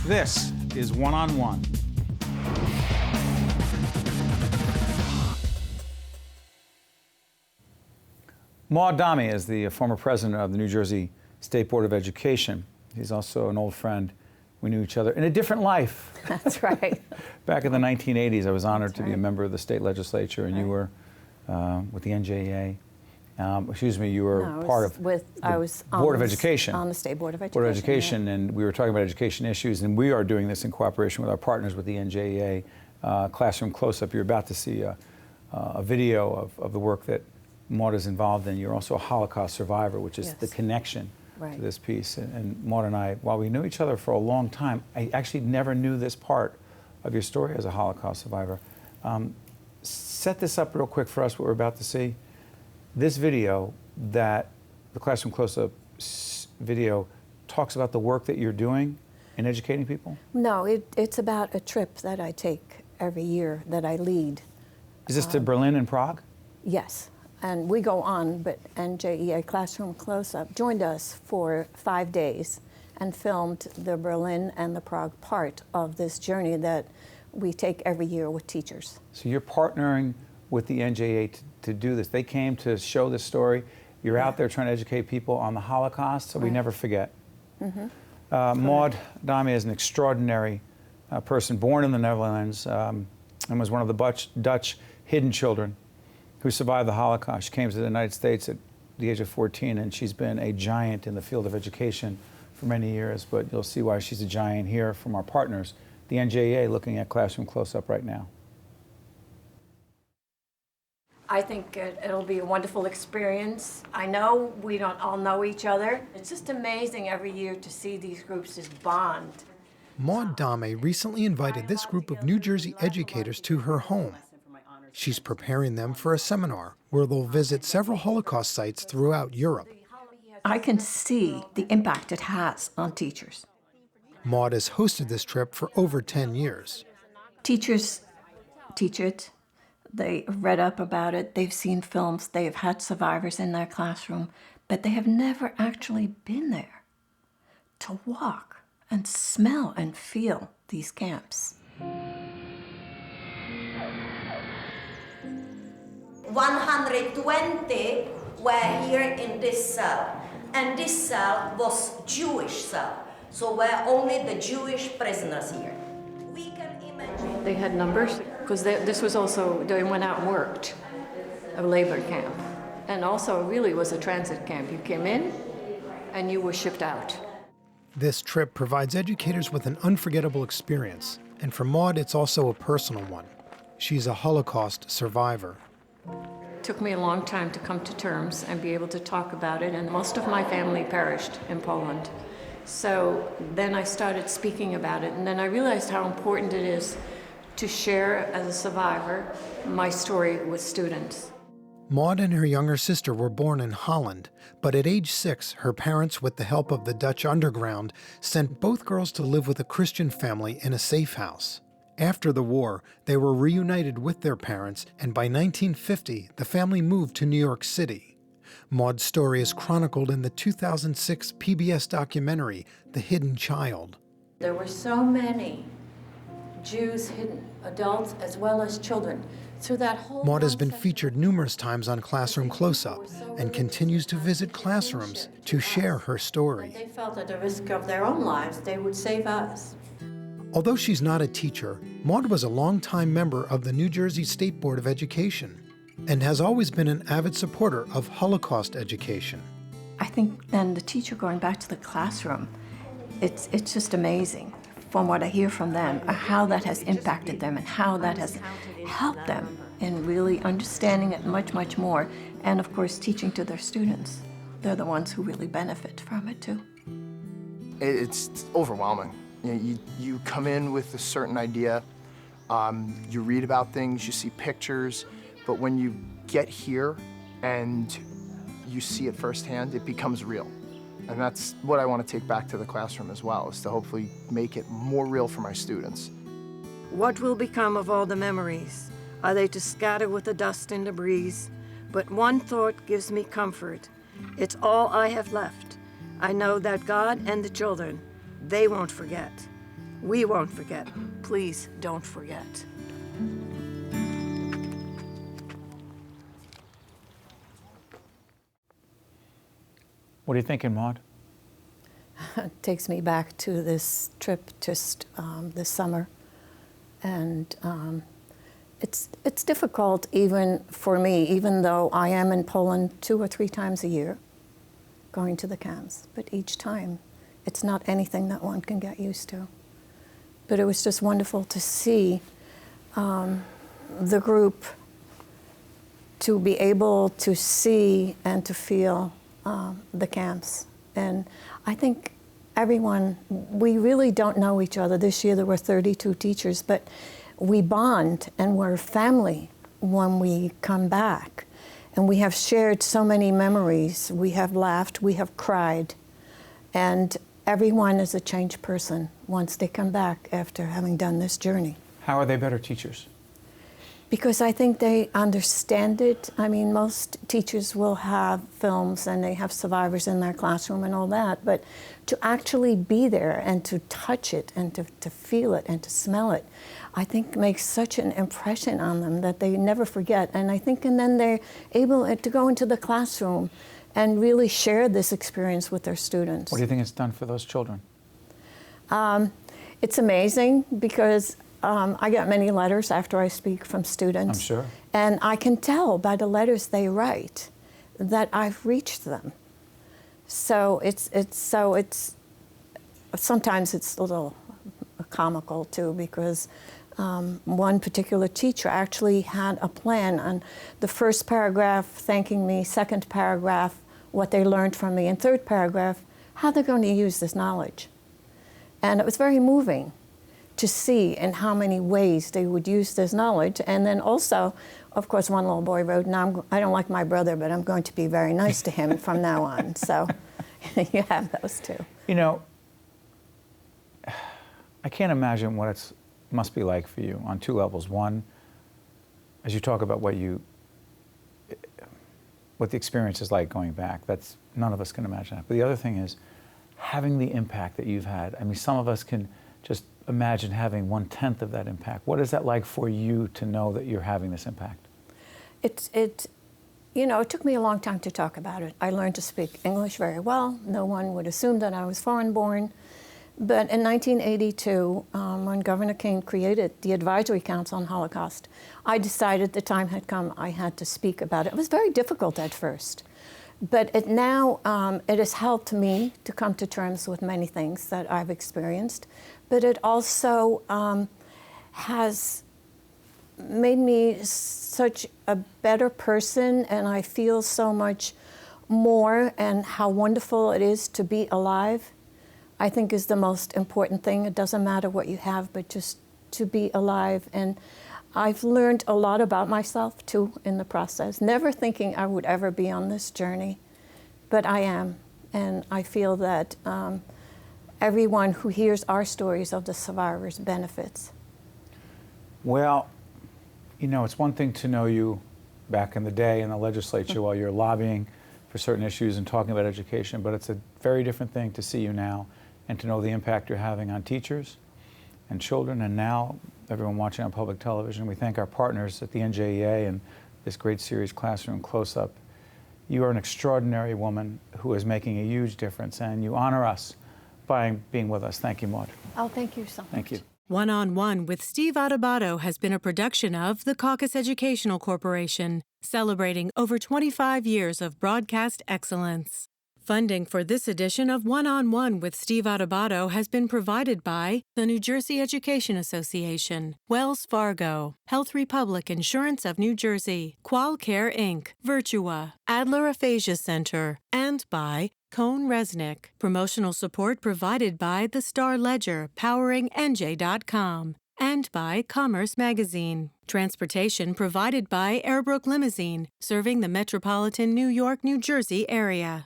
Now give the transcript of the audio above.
This is One on One. Dahme is the former president of the New Jersey State Board of Education. He's also an old friend. We knew each other in a different life. That's right. Back in the 1980s, I was honored to be a member of the state legislature, and you were with the NJEA. You were part of the Board of Education. On the State Board of Education. Board of Education, yeah. And we were talking about education issues, and we are doing this in cooperation with our partners with the NJEA. Classroom Close-Up, you're about to see a video of the work that Maud is involved in. You're also a Holocaust survivor, which is the connection to this piece. And Maud and I, while we knew each other for a long time, I actually never knew this part of your story as a Holocaust survivor. Set this up real quick for us, what we're about to see. This video, that the Classroom Close-Up video, talks about the work that you're doing in educating people? No, it's about a trip that I take every year, that I lead. Is this to Berlin and Prague? Yes, and we go on, but NJEA Classroom Close-Up joined us for 5 days and filmed the Berlin and the Prague part of this journey that we take every year with teachers. So you're partnering with the NJEA to do this. They came to show this story. You're out there trying to educate people on the Holocaust, so we never forget. Maud Dahme is an extraordinary person, born in the Netherlands, and was one of the Dutch hidden children who survived the Holocaust. She came to the United States at the age of 14, and she's been a giant in the field of education for many years, but you'll see why she's a giant here from our partners, the NJEA, looking at Classroom Close-Up right now. I think it'll be a wonderful experience. I know we don't all know each other. It's just amazing every year to see these groups just bond. Maud Dahme recently invited this group of New Jersey educators to her home. She's preparing them for a seminar where they'll visit several Holocaust sites throughout Europe. I can see the impact it has on teachers. Maud has hosted this trip for over 10 years. Teachers teach it. They read up about it. They've seen films. They've had survivors in their classroom, but they have never actually been there to walk and smell and feel these camps. 120 were here in this cell, and this cell was Jewish cell, so were only the Jewish prisoners here. We can imagine. They had numbers, because this was also, they went out and worked, a labor camp, and also really was a transit camp. You came in, and you were shipped out. This trip provides educators with an unforgettable experience, and for Maud, it's also a personal one. She's a Holocaust survivor. It took me a long time to come to terms and be able to talk about it, and most of my family perished in Poland. So then I started speaking about it, and then I realized how important it is to share, as a survivor, my story with students. Maud and her younger sister were born in Holland, but at age 6, her parents, with the help of the Dutch underground, sent both girls to live with a Christian family in a safe house. After the war, they were reunited with their parents, and by 1950, the family moved to New York City. Maud's story is chronicled in the 2006 PBS documentary, The Hidden Child. There were so many Jews, hidden adults as well as children. Through that whole Maud has been featured numerous times on Classroom Close-Up and continues to visit classrooms to share her story. They felt at the risk of their own lives, they would save us. Although she's not a teacher, Maud was a longtime member of the New Jersey State Board of Education and has always been an avid supporter of Holocaust education. I think then the teacher going back to the classroom, it's just amazing from what I hear from them, how that has impacted them and how that has helped them in really understanding it much, much more, and of course teaching to their students. They're the ones who really benefit from it too. It's overwhelming. You know, you come in with a certain idea, you read about things, you see pictures, but when you get here and you see it firsthand, it becomes real. And that's what I want to take back to the classroom as well, is to hopefully make it more real for my students. What will become of all the memories? Are they to scatter with the dust in the breeze? But one thought gives me comfort. It's all I have left. I know that God and the children, they won't forget. We won't forget. Please don't forget. What are you thinking, Maud? It takes me back to this trip just this summer. And it's difficult even for me, even though I am in Poland 2 or 3 times a year, going to the camps. But each time, it's not anything that one can get used to. But it was just wonderful to see the group, to be able to see and to feel the camps. And I think everyone, we really don't know each other. This year there were 32 teachers, but we bond and we're family when we come back. And we have shared so many memories. We have laughed, we have cried. And everyone is a changed person once they come back after having done this journey. How are they better teachers? Because I think they understand it. I mean, most teachers will have films and they have survivors in their classroom and all that, but to actually be there and to touch it and to feel it and to smell it, I think makes such an impression on them that they never forget. And I think, and then they're able to go into the classroom and really share this experience with their students. What do you think it's done for those children? It's amazing because I get many letters after I speak from students. I'm sure. And I can tell by the letters they write that I've reached them. So it's sometimes it's a little comical too, because one particular teacher actually had a plan on the first paragraph thanking me, second paragraph what they learned from me, and third paragraph how they're going to use this knowledge. And it was very moving to see in how many ways they would use this knowledge. And then also, of course, one little boy wrote, "Now I don't like my brother, but I'm going to be very nice to him from now on." So you have those two. You know, I can't imagine what it must be like for you on 2 levels. One, as you talk about what the experience is like going back, that's, none of us can imagine that. But the other thing is having the impact that you've had. I mean, some of us can just imagine having 1/10 of that impact. What is that like for you to know that you're having this impact? You know, it took me a long time to talk about it. I learned to speak English very well. No one would assume that I was foreign-born. But in 1982, when Governor King created the Advisory Council on Holocaust, I decided the time had come I had to speak about it. It was very difficult at first. But it has helped me to come to terms with many things that I've experienced. But it also has made me such a better person, and I feel so much more, and how wonderful it is to be alive, I think is the most important thing. It doesn't matter what you have, but just to be alive. And I've learned a lot about myself too in the process, never thinking I would ever be on this journey, but I am. And I feel that everyone who hears our stories of the survivors benefits. Well, you know, it's one thing to know you back in the day in the legislature while you're lobbying for certain issues and talking about education, but it's a very different thing to see you now and to know the impact you're having on teachers and children, and now everyone watching on public television. We thank our partners at the NJEA and this great series, Classroom Close-Up. You are an extraordinary woman who is making a huge difference, and you honor us by being with us. Thank you, Maud. Oh, thank you so much. Thank you. One-on-One with Steve Adubato has been a production of the Caucus Educational Corporation, celebrating over 25 years of broadcast excellence. Funding for this edition of One-on-One with Steve Adubato has been provided by the New Jersey Education Association, Wells Fargo, Health Republic Insurance of New Jersey, QualCare Inc., Virtua, Adler Aphasia Center, and by Cone Resnick. Promotional support provided by the Star Ledger, powering NJ.com, and by Commerce Magazine. Transportation provided by Airbrook Limousine, serving the metropolitan New York, New Jersey area.